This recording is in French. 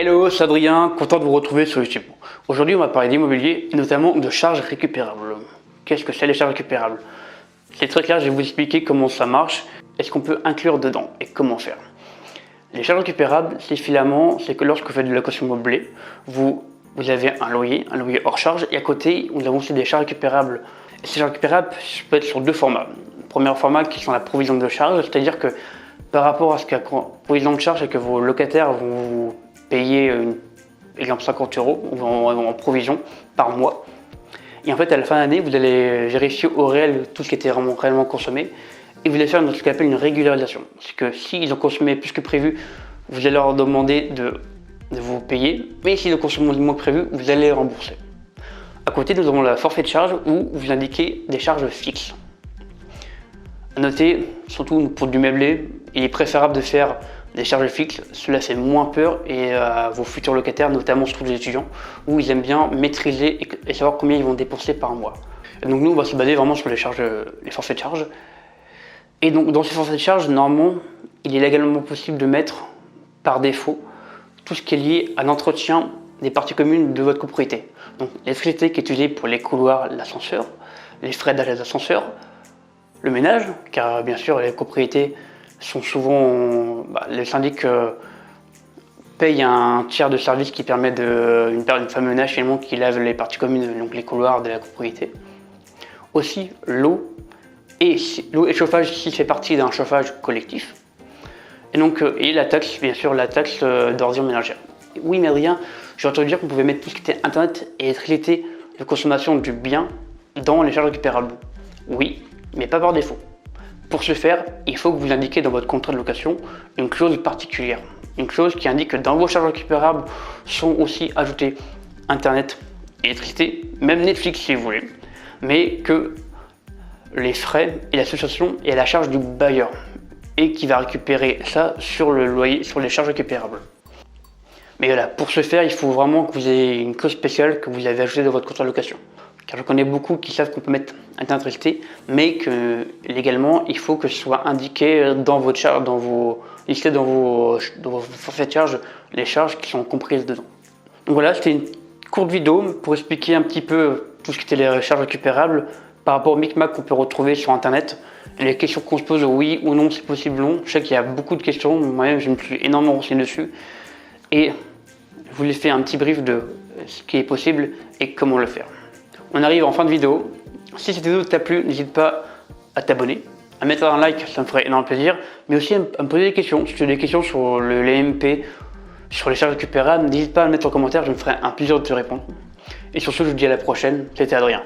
Hello, c'est Adrien, content de vous retrouver sur YouTube. Aujourd'hui, on va parler d'immobilier et notamment de charges récupérables. Qu'est-ce que c'est les charges récupérables? C'est très clair, je vais vous expliquer comment ça marche et ce qu'on peut inclure dedans et comment faire. Les charges récupérables, c'est finalement, c'est que lorsque vous faites de la location meublée, vous avez un loyer hors charge et à côté, nous avons aussi des charges récupérables. Et ces charges récupérables peuvent être sur deux formats. Le premier format qui sont la provision de charge, c'est-à-dire que par rapport à ce qu'à provision de charge, c'est que vos locataires vont vous payer, exemple 50 € en provision par mois. Et en fait, à la fin de l'année, vous allez vérifier au réel tout ce qui était réellement consommé et vous allez faire ce qu'on appelle une régularisation. C'est que s'ils ont consommé plus que prévu, vous allez leur demander de vous payer, mais s'ils ont consommé moins que prévu, vous allez les rembourser. À côté, nous avons la forfait de charge où vous indiquez des charges fixes. À noter, surtout pour du meublé, il est préférable de faire des charges fixes, cela fait moins peur et à vos futurs locataires, notamment surtout les étudiants, où ils aiment bien maîtriser et savoir combien ils vont dépenser par mois. Et donc nous, on va se baser vraiment sur les forfaits de charge. Et donc dans ces forfaits de charge, normalement, il est légalement possible de mettre par défaut tout ce qui est lié à l'entretien des parties communes de votre propriété. Donc l'électricité qui est utilisée pour les couloirs, l'ascenseur, les frais d'achat d'ascenseur, le ménage, car bien sûr les propriétés sont souvent, le syndic paye un tiers de service qui permet une femme de ménage finalement qui lave les parties communes, donc les couloirs de la propriété. Aussi l'eau et le chauffage s'il fait partie d'un chauffage collectif. Et donc et la taxe, bien sûr la taxe d'ordures ménagères. Oui mais Adrien, j'ai entendu dire qu'on pouvait mettre tout ce qui était internet et électricité de consommation du bien dans les charges récupérables. Oui, mais pas par défaut. Pour ce faire, il faut que vous indiquiez dans votre contrat de location une clause particulière. Une clause qui indique que dans vos charges récupérables sont aussi ajoutées Internet et électricité, même Netflix si vous voulez, mais que les frais et l'association est à la charge du bailleur et qui va récupérer ça sur le loyer, sur les charges récupérables. Mais voilà, pour ce faire, il faut vraiment que vous ayez une clause spéciale que vous avez ajoutée dans votre contrat de location. Car je connais beaucoup qui savent qu'on peut mettre Internet électricité, mais que légalement, il faut que ce soit indiqué dans votre charge, dans vos forfaits de charge, les charges qui sont comprises dedans. Donc voilà, c'était une courte vidéo pour expliquer un petit peu tout ce qui était les charges récupérables par rapport au micmac qu'on peut retrouver sur Internet. Les questions qu'on se pose, oui ou non, c'est possible, non. Je sais qu'il y a beaucoup de questions, moi-même je me suis énormément renseigné dessus. Et je vous ai fait un petit brief de ce qui est possible et comment le faire. On arrive en fin de vidéo. Si cette vidéo t'a plu, n'hésite pas à t'abonner, à mettre un like, ça me ferait énormément plaisir, mais aussi à me poser des questions. Si tu as des questions sur l'EMP, sur les charges récupérables, n'hésite pas à le mettre en commentaire, je me ferai un plaisir de te répondre. Et sur ce, je vous dis à la prochaine, c'était Adrien.